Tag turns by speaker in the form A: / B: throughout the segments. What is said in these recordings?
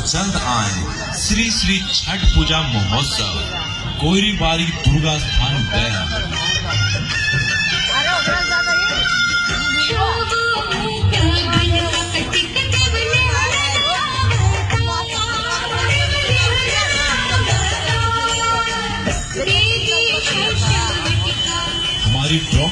A: जल्द आए श्री श्री छठ पूजा महोत्सव कोयरी बारी दुर्गा स्थान गया। हमारी ड्रॉ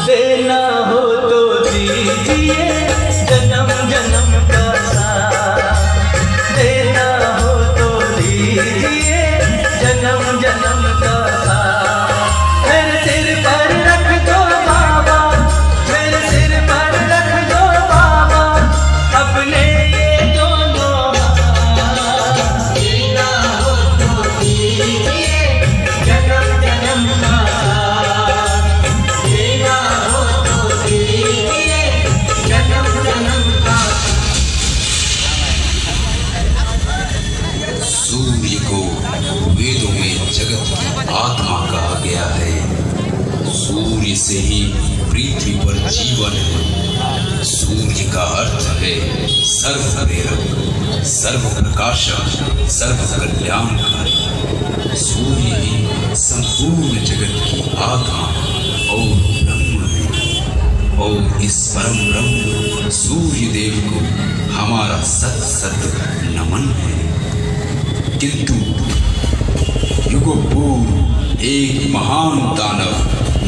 B: देना हो तो दीजिए जन्म जन्म का साथ, देना हो तो दीजिए जन्म जन्म का साथ। मेरे सिर पर रख दो बाबा, मेरे सिर पर रख दो बाबा अपने ये दोनों हाथ। देना हो तो दीजिए जन्म जन्म का
C: सूर्य को वेदों में जगत की आत्मा कहा गया है। सूर्य से ही पृथ्वी पर जीवन है। सूर्य का अर्थ है सर्व प्रेरक, सर्व प्रकाशक, सर्व कल्याणकारी। सूर्य ही संपूर्ण जगत की आत्मा और ब्रह्म है। और इस परम ब्रह्म सूर्य देव को हमारा सत सत नमन है। किंतु युगों पूर्व एक महान दानव,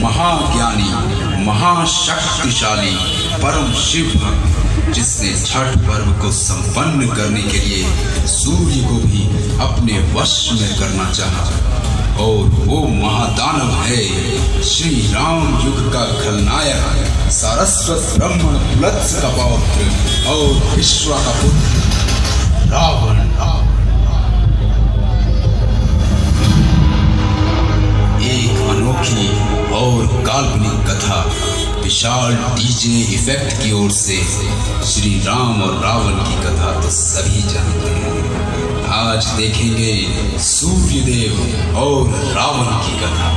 C: महाज्ञानी, महाशक्तिशाली परम शिव भक्त, जिसने छठ पर्व को संपन्न करने के लिए सूर्य को भी अपने वश में करना चाहा। और वो महादानव है श्री राम युग का खलनायक, सारस्वत ब्रह्मण पुलत्स्य का पौत्र और विश्वा का पुत्र रावण। एक अनोखी और काल्पनिक कथा विशाल डीजे इफेक्ट की ओर से श्री राम और रावण की कथा तो सभी जानते हैं। आज देखेंगे सूर्यदेव और रावण की कथा।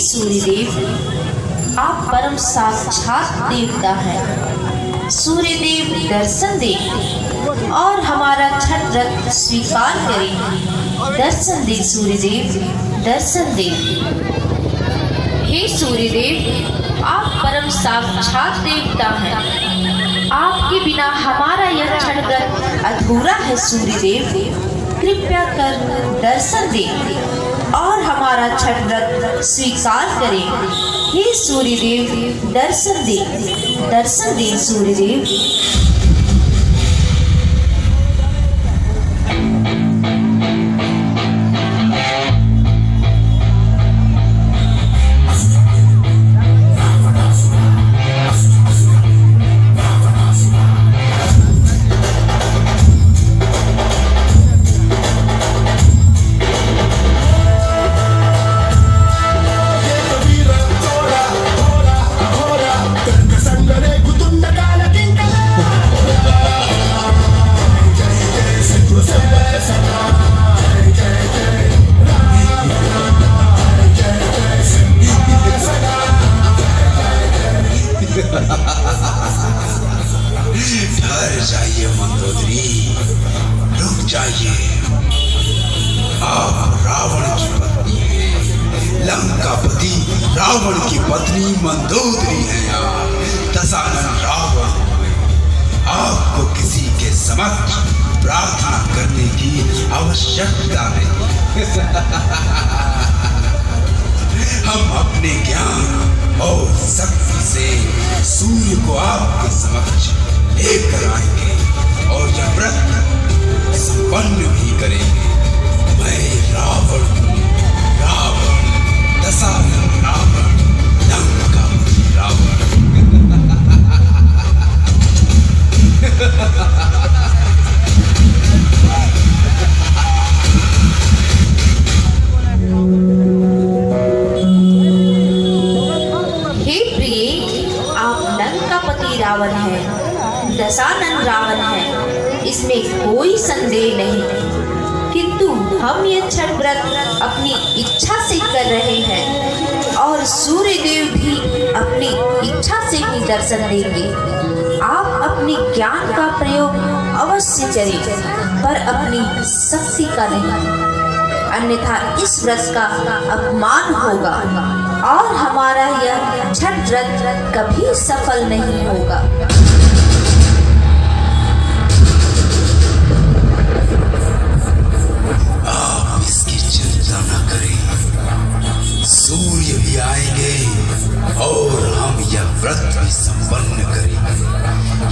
D: सूर्यदेव, आप परम साक्षात देवता हैं। सूर्यदेव दर्शन दे और हमारा छठ व्रत स्वीकार करें। दर्शन दे सूर्यदेव, दर्शन दे। हे सूर्यदेव, आप परम साक्षात देवता हैं। आपके बिना हमारा यह छठ व्रत अधूरा है। सूर्यदेव, कृपया कर दर्शन दे और हमारा छठ व्रत स्वीकार करें। हे सूर्यदेव, दर्शन दे, दर्शन दे सूर्यदेव।
C: ठहर जाइए मंदोदरी, रुक जाइए। आप रावण की पत्नी है, लंकापति रावण की पत्नी मंदोदरी है। आप दशानन रावण हुए। आपको किसी के समक्ष प्रार्थना करने की आवश्यकता नहीं। हम अपने ज्ञान और शक्ति से सूर्य को आपके समक्ष लेकर आएंगे और यह व्रत संपन्न भी करेंगे। मैं रावण हूँ, रावण, दशानन रावण, लंकापति रावण।
D: रावण है, दशानन रावण है, इसमें कोई संदेह नहीं। किंतु हम ये छठ व्रत अपनी इच्छा से कर रहे हैं और सूर्यदेव भी अपनी इच्छा से ही दर्शन देंगे। आप अपने ज्ञान का प्रयोग अवश्य करें, पर अपनी शक्ति का नहीं, अन्यथा इस व्रत का अपमान होगा और हमारा यह छठ व्रत कभी सफल नहीं होगा।
C: आप इसकी चिंता न करें, सूर्य भी आएंगे और हम यह व्रत भी संपन्न करेंगे।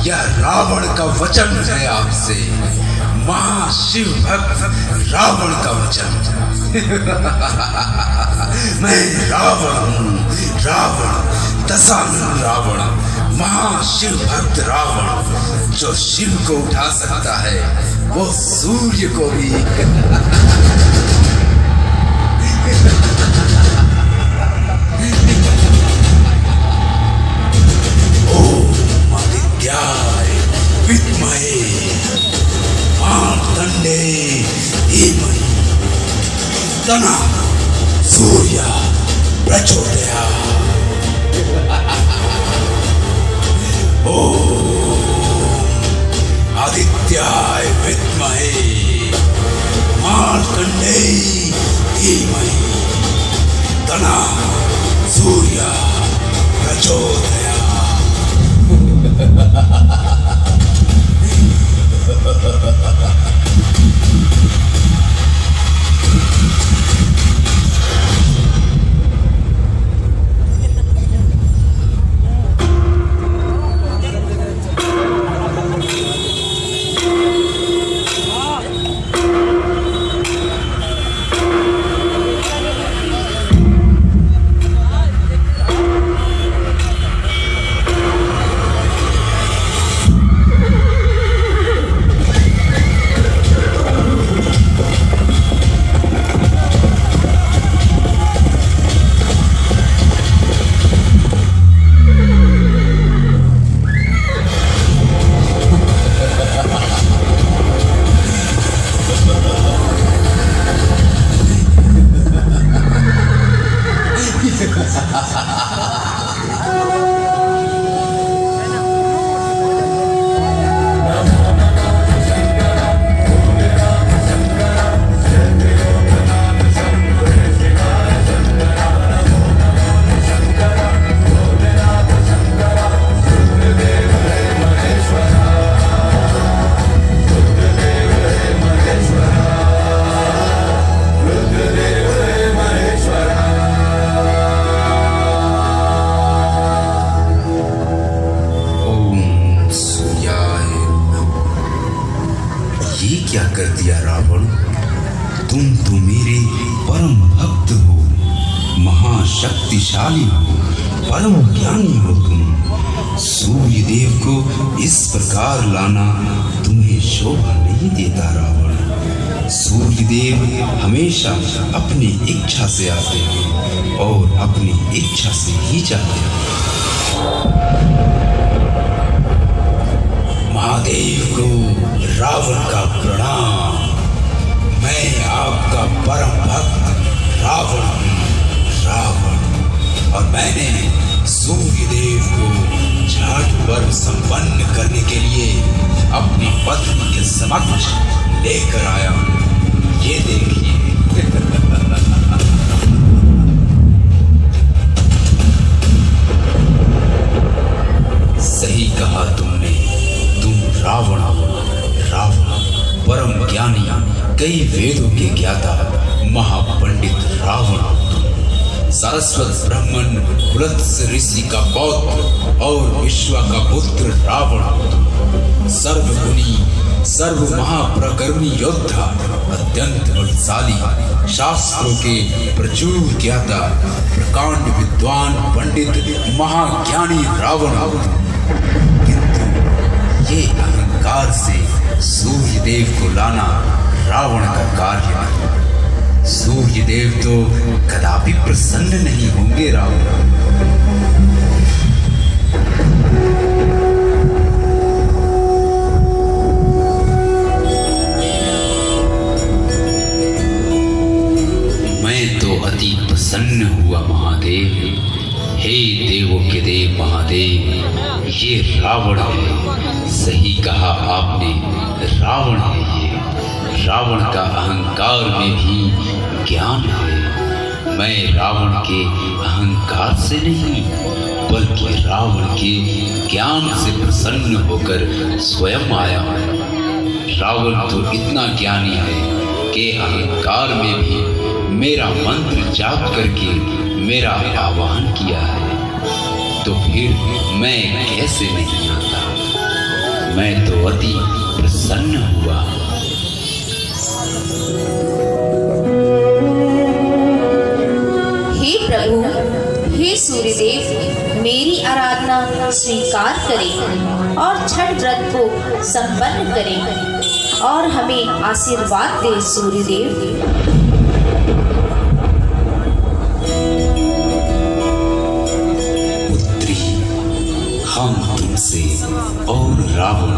C: यह रावण का वचन है आपसे, महाशिव भक्त रावण का वचन। मैं रावण हूँ, रावण, दशानन रावण, महाशिव भक्त रावण। जो शिव को उठा सकता है वो सूर्य को भी। ओम आदित्याय विद्महे मार्तंडे धीमहि तन्नः सूर्यः प्रचोदयात्। ओम आदित्याय विद्महे मार्तंडे धीमहि तन्नः सूर्य प्रचोदया। क्या कर दिया रावण, तुम तो मेरे परम भक्त हो, महाशक्तिशाली हो, परम ज्ञानी हो तुम। सूर्य देव को इस प्रकार लाना तुम्हें शोभा नहीं देता रावण। सूर्य देव हमेशा अपनी इच्छा से आते हैं और अपनी इच्छा से ही जाते हैं। महादेव को रावण का प्रणाम। मैं आपका परम भक्त रावण हूँ, रावण। और मैंने सूर्य देव को छठ पर्व संपन्न करने के लिए अपनी पत्नी के समक्ष लेकर आया हूँ। ये देखिए। सही कहा तुमने, तुम रावण हो, रावण परम ज्ञानी, कई वेदों के ज्ञाता, महापंडित रावण हो तुम। सरस्वत ब्राह्मण पुलत्स्य ऋषि का पौत्र और विश्वा का पुत्र रावण हो तुम। सर्वगुणी, सर्व महाप्रकर्मी योद्धा, अत्यंत बलशाली, शास्त्रों के प्रचुर ज्ञाता, प्रकांड विद्वान, पंडित, महाज्ञानी रावण हो तुम। ये अहंकार से सूर्य देव को लाना रावण का कार्य नहीं। सूर्य देव तो कदापि प्रसन्न नहीं होंगे रावण। मैं तो अति प्रसन्न हुआ महादेव। हे देवों के देव महादेव, ये रावण है। सही कहा आपने, रावण है ये। रावण का अहंकार में भी ज्ञान है। मैं रावण के अहंकार से नहीं, बल्कि रावण के ज्ञान से प्रसन्न होकर स्वयं आया हूँ। रावण तो इतना ज्ञानी है कि अहंकार में भी मेरा मंत्र जाप करके मेरा आह्वान किया है। तो फिर मैं कैसे नहीं आता? मैं तो अति प्रसन्न हुआ।
D: हे प्रभु, हे सूर्यदेव, मेरी आराधना स्वीकार करें और छठ व्रत को संपन्न करें और हमें आशीर्वाद दे सूर्यदेव।
C: हम तुमसे और रावण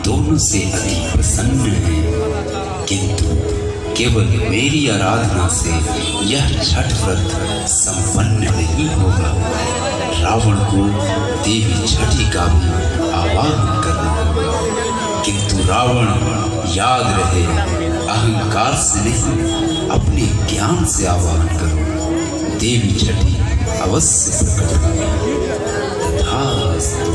C: दोनों से अति प्रसन्न हैं, किंतु केवल मेरी आराधना से यह छठ व्रत संपन्न नहीं होगा। रावण को देवी छठी का भी आवाहन करना होगा, किंतु रावण याद रहे, अहंकार से नहीं अपने ज्ञान से आवाहन करो। देवी छठी अवश्य प्रकट होगी। तथास्तु।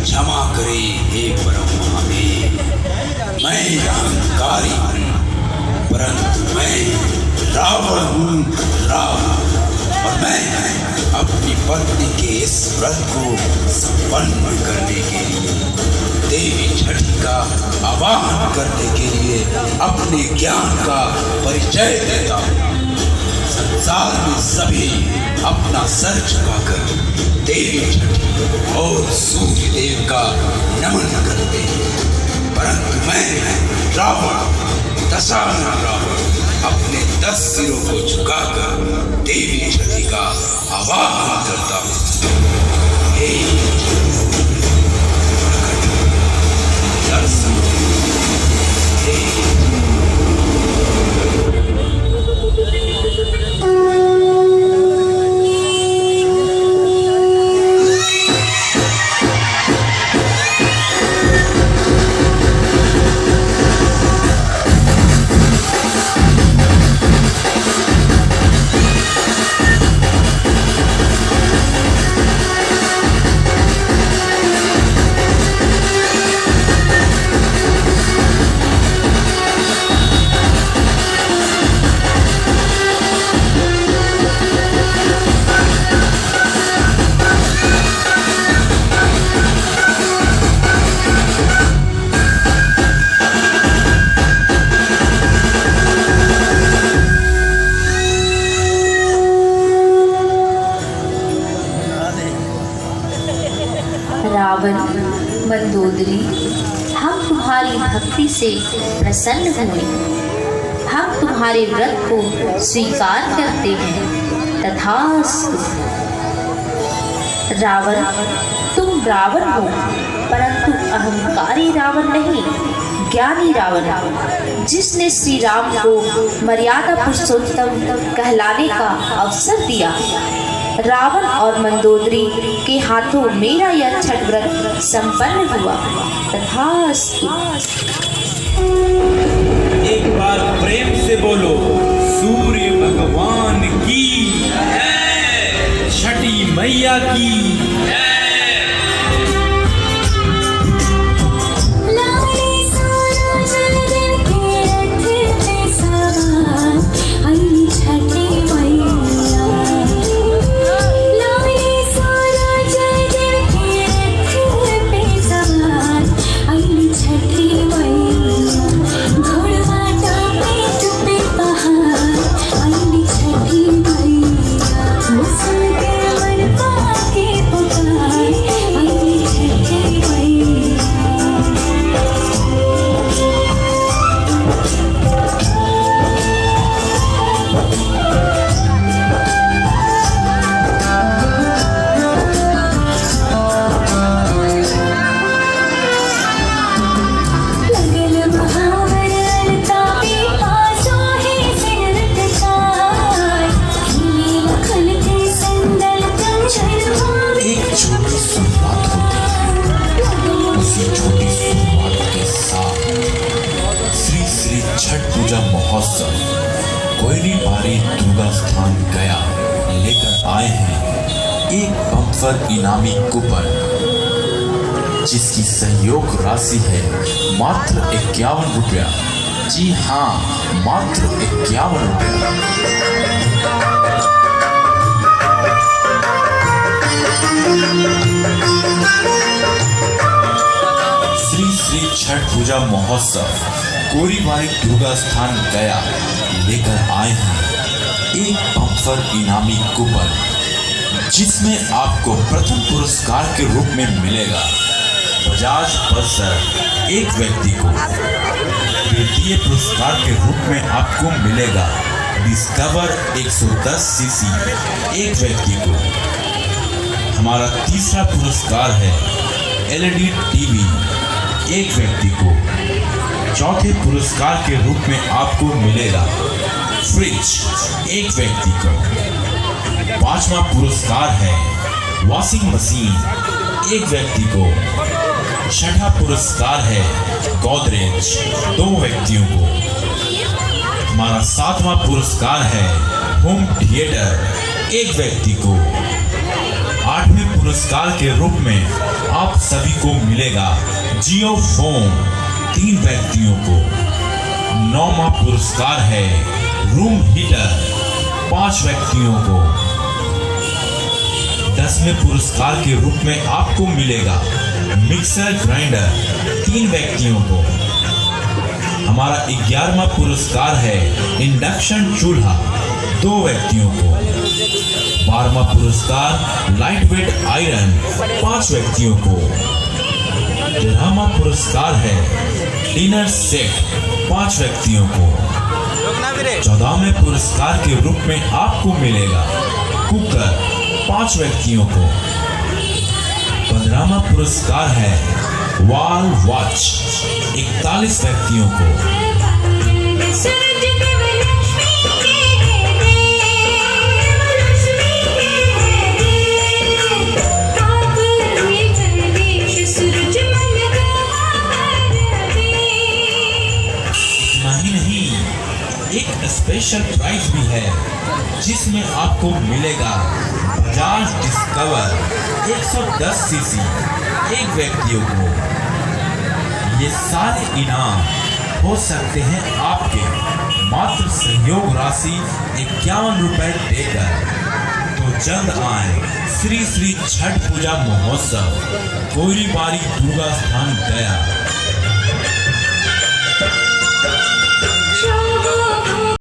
C: क्षमा करे हे परम महादेव, मैं अहंकारी हूँ, परंतु मैं रावण हूँ, रावण। और मैं अपनी पत्नी के इस व्रत को संपन्न करने के लिए, देवी छठी का आवाहन करने के लिए अपने ज्ञान का परिचय देता हूँ। संसार में सभी अपना सर झुकाकर देवी छठी और सूर्य देव का नमन करते हैं, परंतु मैं रावण, दशानन रावण, अपने 10 सिरों को झुकाकर देवी छठी का आवाहन करता हूँ। हे दर्शन
D: रावण, मंदोदरी, हम तुम्हारी भक्ति से प्रसन्न हुए। हम तुम्हारे व्रत को स्वीकार करते हैं। तथास्तु। रावण, तुम रावण हो, परंतु अहंकारी रावण नहीं, ज्ञानी रावण, जिसने श्री राम को मर्यादा पुरुषोत्तम कहलाने का अवसर दिया। रावण और मंदोदरी के हाथों मेरा यह छठ व्रत संपन्न हुआ। तथास्तु।
A: एक बार प्रेम से बोलो, सूर्य भगवान की जय, छठी मैया की जय। महोत्सव कोयरी बारी दुर्गा स्थान गया लेकर आए हैं एक बम्पर इनामी कूपन, जिसकी सहयोग राशि है मात्र 51 रुपया। जी हाँ, मात्र 51 रुपया। श्री श्री छठ पूजा महोत्सव कोरीबारी दुर्गा स्थान गया लेकर आए हैं एक बम्पर इनामी कूपन, जिसमें आपको प्रथम पुरस्कार के रूप में मिलेगा बजाज पल्सर एक व्यक्ति को, द्वितीय पुरस्कार के रूप में आपको मिलेगा डिस्कवर 110 सीसी एक व्यक्ति को, हमारा तीसरा पुरस्कार है LED टीवी एक व्यक्ति को, चौथे पुरस्कार के रूप में आपको मिलेगा फ्रिज एक व्यक्ति को, 5वां पुरस्कार है वॉशिंग मशीन, एक व्यक्ति को। 6ठा पुरस्कार है गोदरेज, 2 व्यक्तियों को। हमारा 7वां पुरस्कार है होम थिएटर, 1 व्यक्ति को। 8वें पुरस्कार के रूप में आप सभी को मिलेगा जियो फोन, 3 व्यक्तियों को। 9वां पुरस्कार है रूम हीटर, 5 व्यक्तियों को। 10वें पुरस्कार के रूप में आपको मिलेगा मिक्सर ग्राइंडर, 3 व्यक्तियों को। हमारा 11वां पुरस्कार है इंडक्शन चूल्हा, 2 व्यक्तियों को। 12वां पुरस्कार लाइट वेट आयरन, 5 व्यक्तियों को। 13वां पुरस्कार है डिनर सेट, 5 व्यक्तियों को। 14वें पुरस्कार के रूप में आपको मिलेगा कुकर, 5 व्यक्तियों को। 15वां पुरस्कार है वॉल वॉच, 41 व्यक्तियों को। 1 स्पेशल प्राइज भी है जिसमें आपको मिलेगा बजाज डिस्कवर 110 सीसी, 1 व्यक्तियों को। ये सारे इनाम हो सकते हैं आपके मात्र सहयोग राशि 51 रुपए देकर। तो जल्द आए श्री श्री छठ पूजा महोत्सव, कोयरीबाड़ी दुर्गा स्थान गया।